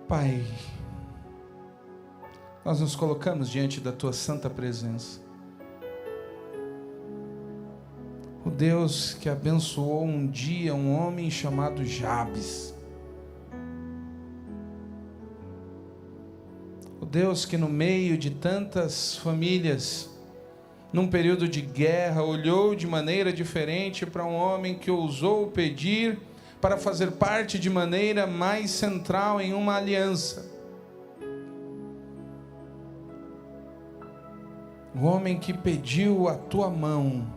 Pai, nós nos colocamos diante da Tua santa presença. O Deus que abençoou um dia um homem chamado Jabes. O Deus que no meio de tantas famílias, num período de guerra, olhou de maneira diferente para um homem que ousou pedir para fazer parte de maneira mais central em uma aliança. O homem que pediu a tua mão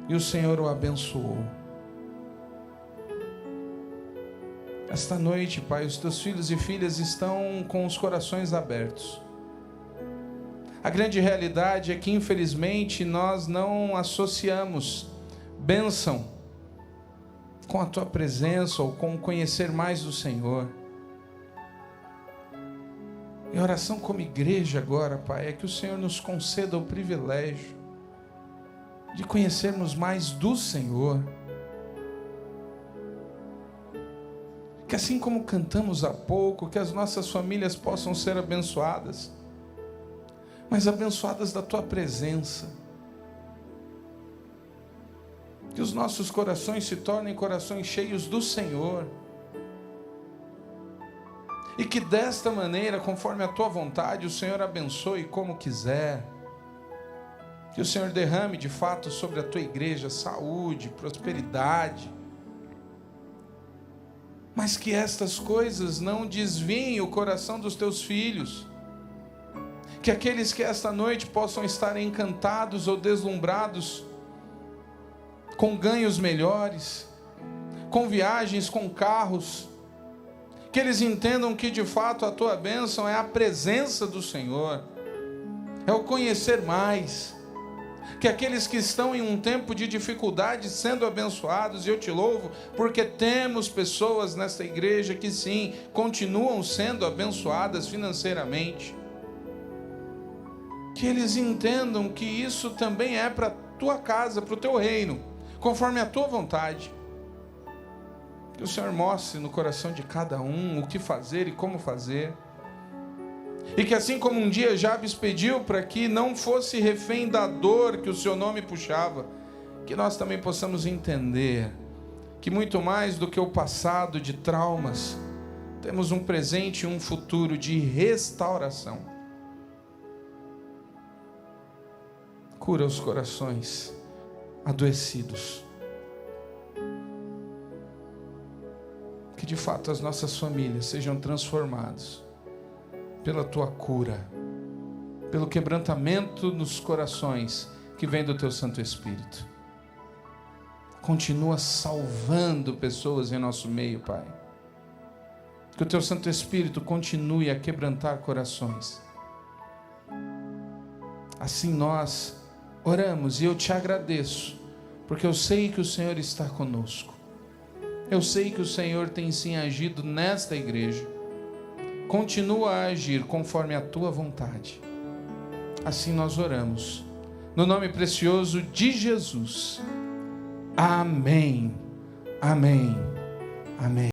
e o Senhor o abençoou. Esta noite, Pai, os teus filhos e filhas estão com os corações abertos. A grande realidade é que, infelizmente, nós não associamos bênção com a tua presença ou com conhecer mais do Senhor. E a oração como igreja agora, Pai, é que o Senhor nos conceda o privilégio de conhecermos mais do Senhor. Que assim como cantamos há pouco, que as nossas famílias possam ser abençoadas, mas abençoadas da Tua presença. Que os nossos corações se tornem corações cheios do Senhor. E que desta maneira, conforme a Tua vontade, o Senhor abençoe como quiser. Que o Senhor derrame de fato sobre a Tua igreja saúde, prosperidade. Mas que estas coisas não desviem o coração dos Teus filhos. Que aqueles que esta noite possam estar encantados ou deslumbrados com ganhos melhores, com viagens, com carros, que eles entendam que de fato a Tua bênção é a presença do Senhor, é o conhecer mais. Que aqueles que estão em um tempo de dificuldade sendo abençoados, e eu te louvo, porque temos pessoas nesta igreja que sim, continuam sendo abençoadas financeiramente. Que eles entendam que isso também é para a tua casa, para o teu reino, conforme a tua vontade. Que o Senhor mostre no coração de cada um o que fazer e como fazer. E que assim como um dia Jabes pediu para que não fosse refém da dor que o seu nome puxava, que nós também possamos entender que muito mais do que o passado de traumas, temos um presente e um futuro de restauração. Cura os corações adoecidos. Que de fato as nossas famílias sejam transformadas pela Tua cura, pelo quebrantamento nos corações que vem do Teu Santo Espírito. Continua salvando pessoas em nosso meio, Pai. Que o Teu Santo Espírito continue a quebrantar corações. Assim nós oramos e eu te agradeço, porque eu sei que o Senhor está conosco. Eu sei que o Senhor tem sim agido nesta igreja. Continua a agir conforme a Tua vontade. Assim nós oramos, no nome precioso de Jesus. Amém, amém, amém.